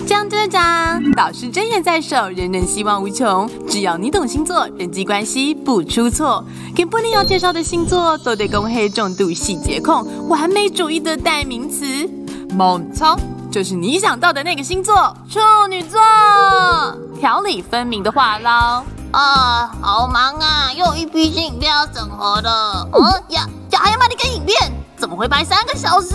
江队长，导师真言在手，人人希望无穷。只要你懂星座，人际关系不出错。给布尼要介绍的星座都得公黑重度细节控，完美主义的代名词。猛冲，就是你想到的那个星座，处女座。条理分明的话唠。好忙啊，又有一批新影片要整合的。还要卖你个影片，怎么会拍3个小时？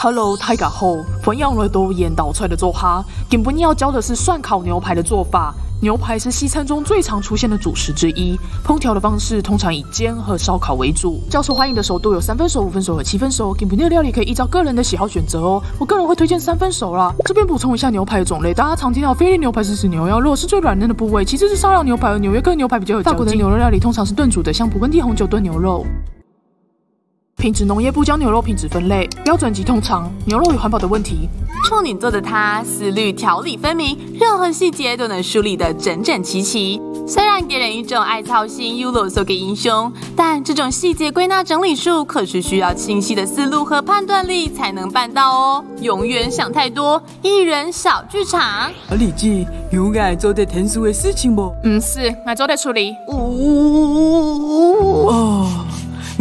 Hello， 大家好，欢迎来到研导出来的做哈。今天要教的是涮烤牛排的做法。牛排是西餐中最常出现的主食之一，烹调的方式通常以煎和烧烤为主。较受欢迎的熟度有3分熟、5分熟和7分熟。今天的料理可以依照个人的喜好选择哦。我个人会推荐3分熟啦。这边补充一下牛排的种类，大家常听到菲力牛排是指牛腰肉是最软嫩的部位，其次是烧羊牛排和纽约客牛排比较有嚼劲。法国的牛肉料理通常是炖煮的，像勃艮第红酒炖牛肉。 品质农业部将牛肉品质分类，标准及通常，牛肉与环保的问题。处女座的他思虑条理分明，任何细节都能梳理得整整齐齐。虽然给人一种爱操心又啰嗦的英雄，但这种细节归纳整理术可是需要清晰的思路和判断力才能办到哦。永远想太多，一人小剧场。你姐有爱做得天数的事情不？是，我做得处理。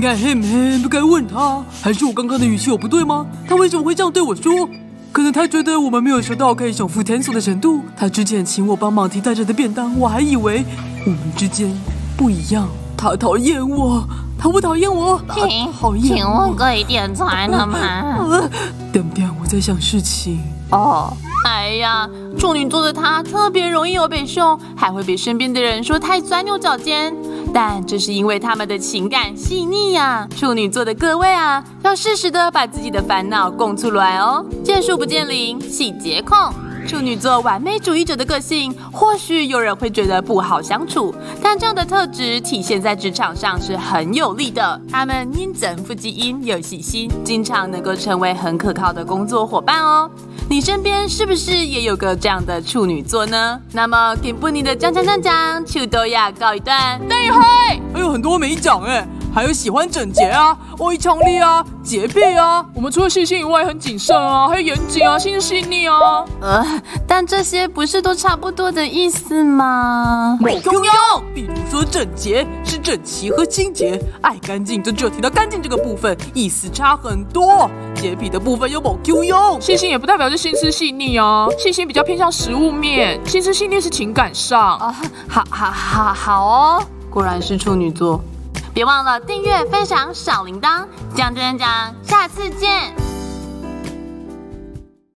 该很不该问他，还是我刚刚的语气有不对吗？他为什么会这样对我说？可能他觉得我们没有熟到可以手扶天数的程度。他之前请我帮忙提带着的便当，我还以为我们之间不一样。他讨厌我，他不讨厌我，他讨厌我。请问可以点菜了吗？等等，我在想事情。哎呀，处女座的他特别容易有北宋，还会被身边的人说太钻牛角尖。但这是因为他们的情感细腻呀。处女座的各位啊，要适时的把自己的烦恼供出来哦。见树不见林，细节控。处女座完美主义者的个性，或许有人会觉得不好相处，但这样的特质体现在职场上是很有利的。他们因整副基因有细心，经常能够成为很可靠的工作伙伴哦。你身边是不是也有个这样的处女座呢？那么给布尼的讲秋豆芽告一段，等一会还有很多没讲哎，还有喜欢整洁啊、爱强烈啊、洁癖啊。我们除了细心以外，很谨慎啊，还有严谨啊，心思细腻啊。但这些不是都差不多的意思吗？某用，比如说整洁是整齐和清洁，爱干净就只有提到干净这个部分，意思差很多。洁癖的部分有某 Q 用，细心也不代表是心思细腻啊，细心比较偏向实物面，心思细腻是情感上。好哦，果然是处女座。别忘了订阅、分享小铃铛，讲，下次见。